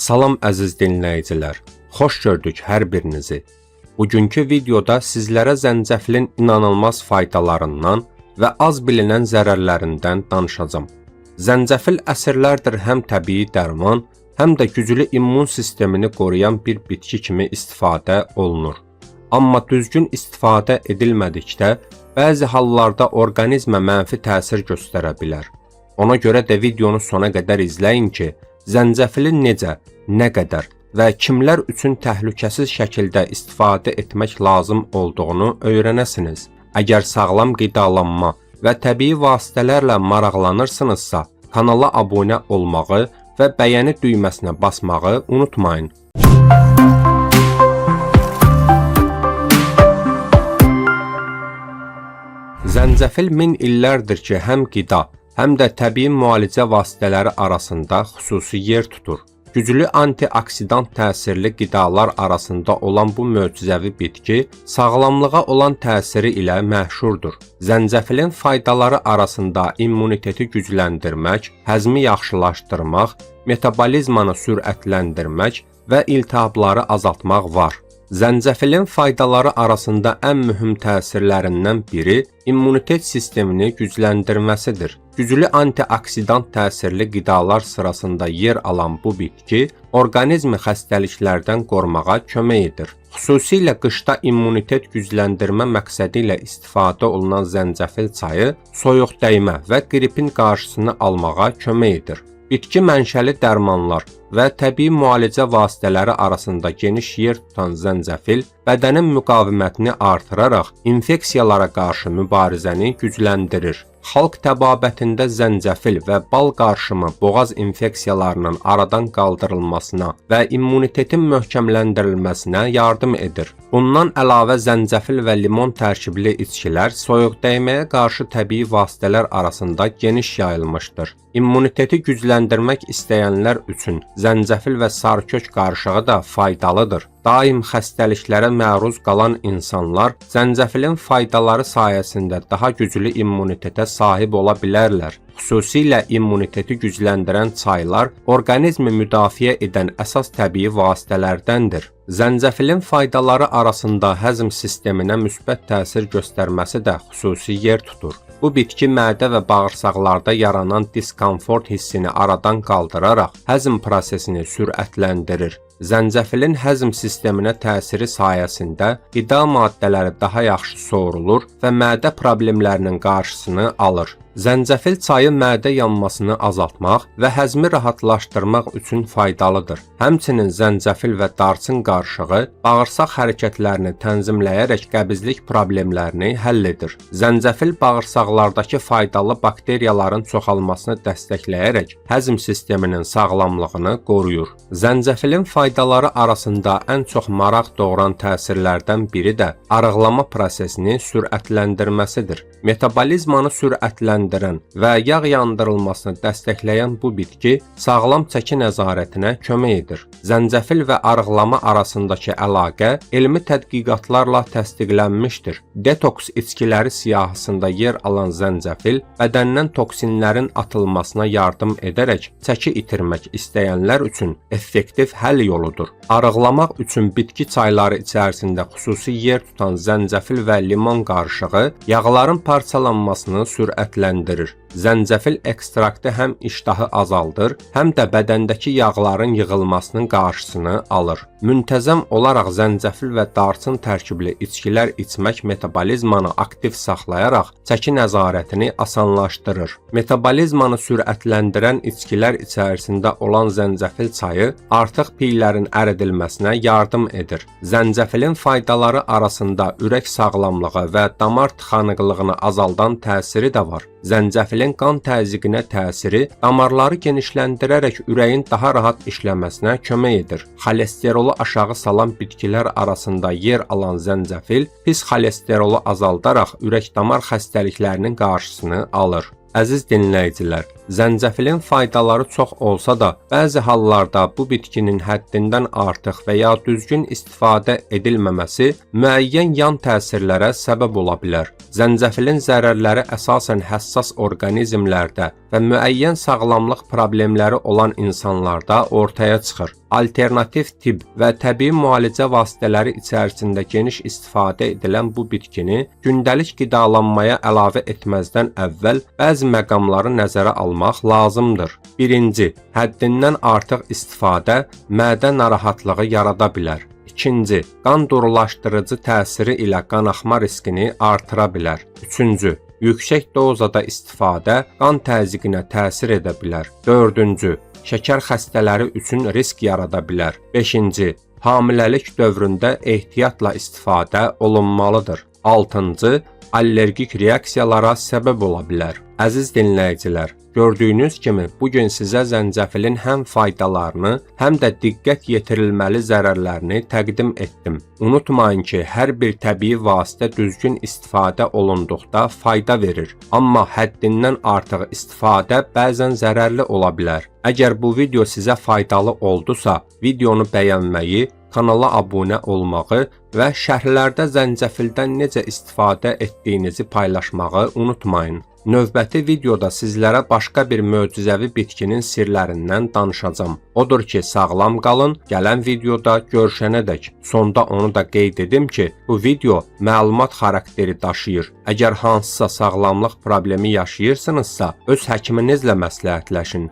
Salam əziz dinləyicilər, xoş gördük hər birinizi. Bugünkü videoda sizlərə zəncəfilin inanılmaz faydalarından və az bilinən zərərlərindən danışacağam. Zəncəfil əsrlərdir həm təbii dərman, həm də güclü immun sistemini qoruyan bir bitki kimi istifadə olunur. Amma düzgün istifadə edilmədikdə, bəzi hallarda orqanizmə mənfi təsir göstərə bilər. Ona görə də videonu sona qədər izləyin ki, zəncəfili necə, nə qədər və kimlər üçün təhlükəsiz şəkildə istifadə etmək lazım olduğunu öyrənəsiniz. Əgər sağlam qidalanma və təbii vasitələrlə maraqlanırsınızsa, kanala abunə olmağı və bəyəni düyməsinə basmağı unutmayın. Zəncəfil min illərdir ki, həm qida, həm də təbii müalicə vasitələri arasında xüsusi yer tutur. Güclü antioksidant təsirli qidalar arasında olan bu möcüzəvi bitki sağlamlığa olan təsiri ilə məşhurdur. Zəncəfilin faydaları arasında immuniteti gücləndirmək, həzmi yaxşılaşdırmaq, metabolizmanı sürətləndirmək və iltihabları azaltmaq var. Zəncəfilin faydaları arasında ən mühüm təsirlərindən biri immunitet sistemini gücləndirməsidir. Güclü antioksidant təsirli qidalar sırasında yer alan bu bitki orqanizmi xəstəliklərdən qorumağa kömək edir. Xüsusilə qışda immunitet gücləndirmə məqsədi ilə istifadə olunan zəncəfil çayı soyuq dəymə və qripin qarşısını almağa kömək edir. Bitki mənşəli dərmanlar və təbii müalicə vasitələri arasında geniş yer tutan zəncəfil bədənin müqavimətini artıraraq infeksiyalara qarşı mübarizəni gücləndirir. Xalq təbabətində zəncəfil və bal qarışımı boğaz infeksiyalarının aradan qaldırılmasına və immunitetin möhkəmləndirilməsinə yardım edir. Bundan əlavə zəncəfil və limon tərkibli içkilər soyuq dəyməyə qarşı təbii vasitələr arasında geniş yayılmışdır. İmmuniteti gücləndirmək istəyənlər üçün zəncəfil və sarıkök qarışığı da faydalıdır. Daim xəstəliklərə məruz qalan insanlar zəncəfilin faydaları sayəsində daha güclü immunitetə sahib ola bilərlər. Xüsusilə immuniteti gücləndirən çaylar orqanizmi müdafiə edən əsas təbii vasitələrdəndir. Zəncəfilin faydaları arasında həzm sisteminə müsbət təsir göstərməsi də xüsusi yer tutur. Bu bitki mədə və bağırsaqlarda yaranan diskomfort hissini aradan qaldıraraq həzm prosesini sürətləndirir. Zəncəfilin həzm sisteminə təsiri sayəsində qida maddələri daha yaxşı soğurulur və mədə problemlərinin qarşısını alır. Zəncəfil çayı mədə yanmasını azaltmaq və həzmi rahatlaşdırmaq üçün faydalıdır. Həmçinin zəncəfil və darçın qarışığı bağırsaq hərəkətlərini tənzimləyərək qəbizlik problemlərini həll edir. Zəncəfil bağırsaqlardakı faydalı bakteriyaların çoxalmasını dəstəkləyərək həzm sisteminin sağlamlığını qoruyur. Zəncəfilin faydaları arasında ən çox maraq doğuran təsirlərdən biri də arıqlama prosesini sürətləndirməsidir. Metabolizmanı sürətləndirən və yağ yandırılmasını dəstəkləyən bu bitki sağlam çəki nəzarətinə kömək edir. Zəncəfil və arıqlama arasındakı əlaqə elmi tədqiqatlarla təsdiqlənmişdir. Detoks içkiləri siyahısında yer alan zəncəfil bədəndən toksinlərin atılmasına yardım edərək çəki itirmək istəyənlər üçün effektiv həll yoludur. Arıqlamaq üçün bitki çayları içərisində xüsusi yer tutan zəncəfil və limon qarışığı yağların parçalanmasını sürətləndirir. Zəncəfil ekstraktı həm iştahı azaldır, həm də bədəndəki yağların yığılmasının qarşısını alır. Müntəzəm olaraq zəncəfil və darçın tərkibli içkilər içmək metabolizmanı aktiv saxlayaraq çəki nəzarətini asanlaşdırır. Metabolizmanı sürətləndirən içkilər içərisində olan zəncəfil çayı artıq piylərin əridilməsinə yardım edir. Zəncəfilin faydaları arasında ürək sağlamlığı və damar tıxanıqlığını azaldan təsiri də var. Zəncəfilin qan təzyiqinə təsiri damarları genişləndirərək ürəyin daha rahat işləməsinə kömək edir. Xolesterolu aşağı salan bitkilər arasında yer alan zəncəfil pis xolesterolu azaldaraq ürək-damar xəstəliklərinin qarşısını alır. Əziz dinləyicilər, zəncəfilin faydaları çox olsa da, bəzi hallarda bu bitkinin həddindən artıq və ya düzgün istifadə edilməməsi müəyyən yan təsirlərə səbəb ola bilər. Zəncəfilin zərərləri əsasən həssas orqanizmlərdə və müəyyən sağlamlıq problemləri olan insanlarda ortaya çıxır. Alternativ tibb və təbii müalicə vasitələri içərisində geniş istifadə edilən bu bitkini gündəlik qidalanmaya əlavə etməzdən əvvəl bəzi məqamları nəzərə almaq lazımdır. 1. Həddindən artıq istifadə mədə narahatlığı yarada bilər. 2. Qan durulaşdırıcı təsiri ilə qanaxma riskini artıra bilər. 3. Yüksək dozada istifadə qan təzyiqinə təsir edə bilər. 4. Şəkər xəstələri üçün risk yarada bilər. 5. Hamiləlik dövründə ehtiyatla istifadə olunmalıdır. 6. Allergik reaksiyalara səbəb ola bilər. Əziz dinləyicilər, gördüyünüz kimi bugün sizə zəncəfilin həm faydalarını, həm də diqqət yetirilməli zərərlərini təqdim etdim. Unutmayın ki, hər bir təbii vasitə düzgün istifadə olunduqda fayda verir. Amma həddindən artıq istifadə bəzən zərərli ola bilər. Əgər bu video sizə faydalı oldusa, videonu bəyənməyi, kanala abunə olmağı və şərhlərdə zəncəfildən necə istifadə etdiyinizi paylaşmağı unutmayın. Növbəti videoda sizlərə başqa bir möcüzəvi bitkinin sirlərindən danışacağam. Odur ki, sağlam qalın, gələn videoda görüşənədək. Sonda onu da qeyd edim ki, bu video məlumat xarakteri daşıyır. Əgər hansısa sağlamlıq problemi yaşayırsınızsa, öz həkiminizlə məsləhətləşin.